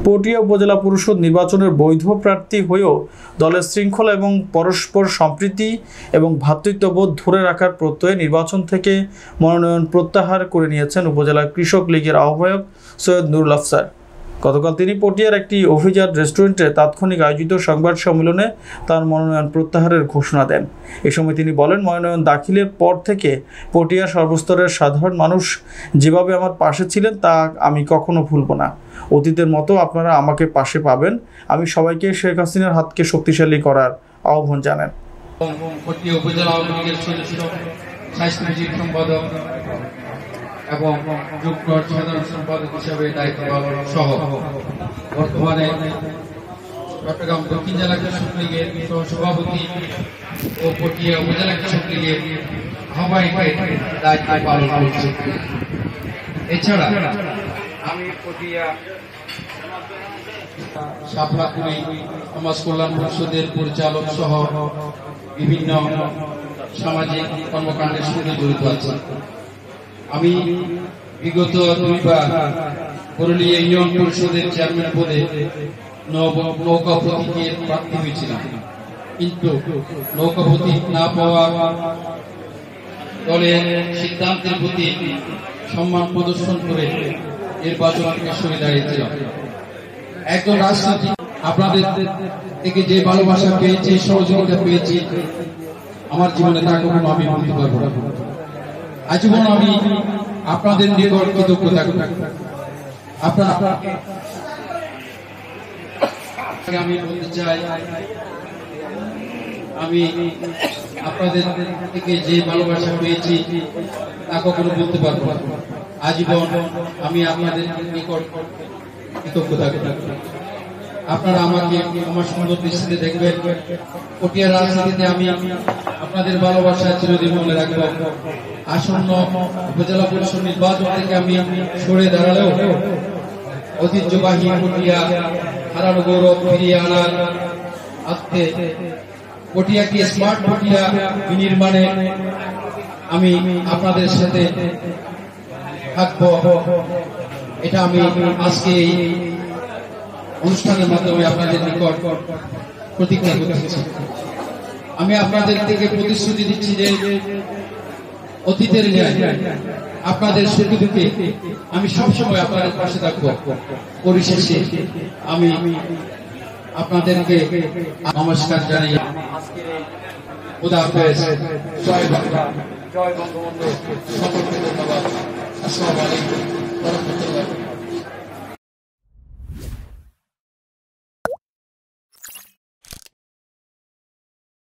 পটিয়া উপজেলা পরিষদ নির্বাচনের বৈধ প্রার্থী হয়েও দলের শৃঙ্খলা এবং পরস্পর সম্প্রীতি এবং ভ্রাতৃত্ববোধ ধরে রাখার প্রত্যয়ে নির্বাচন থেকে মনোনয়ন প্রত্যাহার করে নিয়েছেন উপজেলা কৃষক লীগের আহ্বায়ক সৈয়দ নুরুল আফসার। গতকাল তিনি পটিয়ার একটি অভিজাত রেস্টুরেন্টে তাৎক্ষণিক আয়োজিত সংবাদ সম্মেলনে তার মনোনয়ন প্রত্যাহারের ঘোষণা দেন। এ সময় তিনি বলেন, মনোনয়ন দাখিলের পর থেকে পটিয়ার সর্বস্তরের সাধারণ মানুষ যেভাবে আমার পাশে ছিলেন তা আমি কখনো ভুলব না। অতীতের মতো আপনারা আমাকে পাশে পাবেন। আমি সবাইকে শেখ হাসিনার হাতকে শক্তিশালী করার আহ্বান জানান। পটিয়া উপজেলা আওয়ামী লীগের সাংস্কৃতিক সম্পাদক এবং যুগ্ম সাধারণ সম্পাদক হিসাবে দায়িত্ব পালন সহ বর্তমানে চট্টগ্রাম দক্ষিণ জেলা কৃষক লীগের সহসভাপতি ও পটিয়া উপজেলা কৃষক লীগের আহ্বায়কের দায়িত্ব পালন করছি। এছাড়া আমি পটিয়া শাপলাপুরি সমাজ কল্যাণ পরিষদের পরিচালক সহ বিভিন্ন সামাজিক কর্মকাণ্ডের সঙ্গে জড়িত আছি। আমি বিগত দুইবার পুরুলিয়া ইউনিয়ন পরিষদের চেয়ারম্যান পদে নৌকা প্রতীকে প্রার্থী হয়েছিলাম, কিন্তু নৌকা প্রতীক না পাওয়া দলের সিদ্ধান্তের প্রতি সম্মান প্রদর্শন করে নির্বাচন থেকে সরে দাঁড়িয়েছিলাম। একজন রাজনীতিক আপনাদের থেকে যে ভালোবাসা পেয়েছি, সহযোগিতা পেয়েছি, আমার জীবনে তা কখনো আমি ভুলতে পারবো না। আজীবন আমি আপনাদের নিকট কৃতজ্ঞ থাকব। আপনারা আমি বলতে চাই, আমি আপনাদের থেকে যে ভালোবাসা পেয়েছি তা কখনো বলতে পারবো না। আজীবন আমি আপনাদের নিকট কৃতজ্ঞ থাকব। আপনারা আমাকে আমার সুন্দর দৃষ্টিতে দেখবেন। পটিয়ার রাজনীতিতে আমি আপনাদের ভালোবাসা চিরদিন মনে রাখব। আসন্ন উপজেলা পরিষদ নির্বাচন থেকে আমি সরে দাঁড়ালেও ঐতিহ্যবাহী পটিয়া হারানো গৌরব ফিরিয়ে আনার আত্মে পটিয়াকে স্মার্ট পটিয়া বিনির্মাণে আমি আপনাদের সাথে থাকব। এটা আমি আজকে এই অনুষ্ঠানের মাধ্যমে আপনাদের নিকট প্রতিজ্ঞা করতেছি। আমি আপনাদের থেকে প্রতিশ্রুতি দিচ্ছি যে অতীতের ন্যায় আপনাদের সুখে দুঃখে আমি সবসময় আপনাদের পাশে থাকবো। পরিশেষে আমি আপনাদেরকে নমস্কার জানাই। খোদা হাফেজ। জয় বাংলা, জয় বঙ্গবন্ধু। সকলকে ধন্যবাদ। আসসালামু আলাইকুম ওয়া রাহমাতুল্লাহ।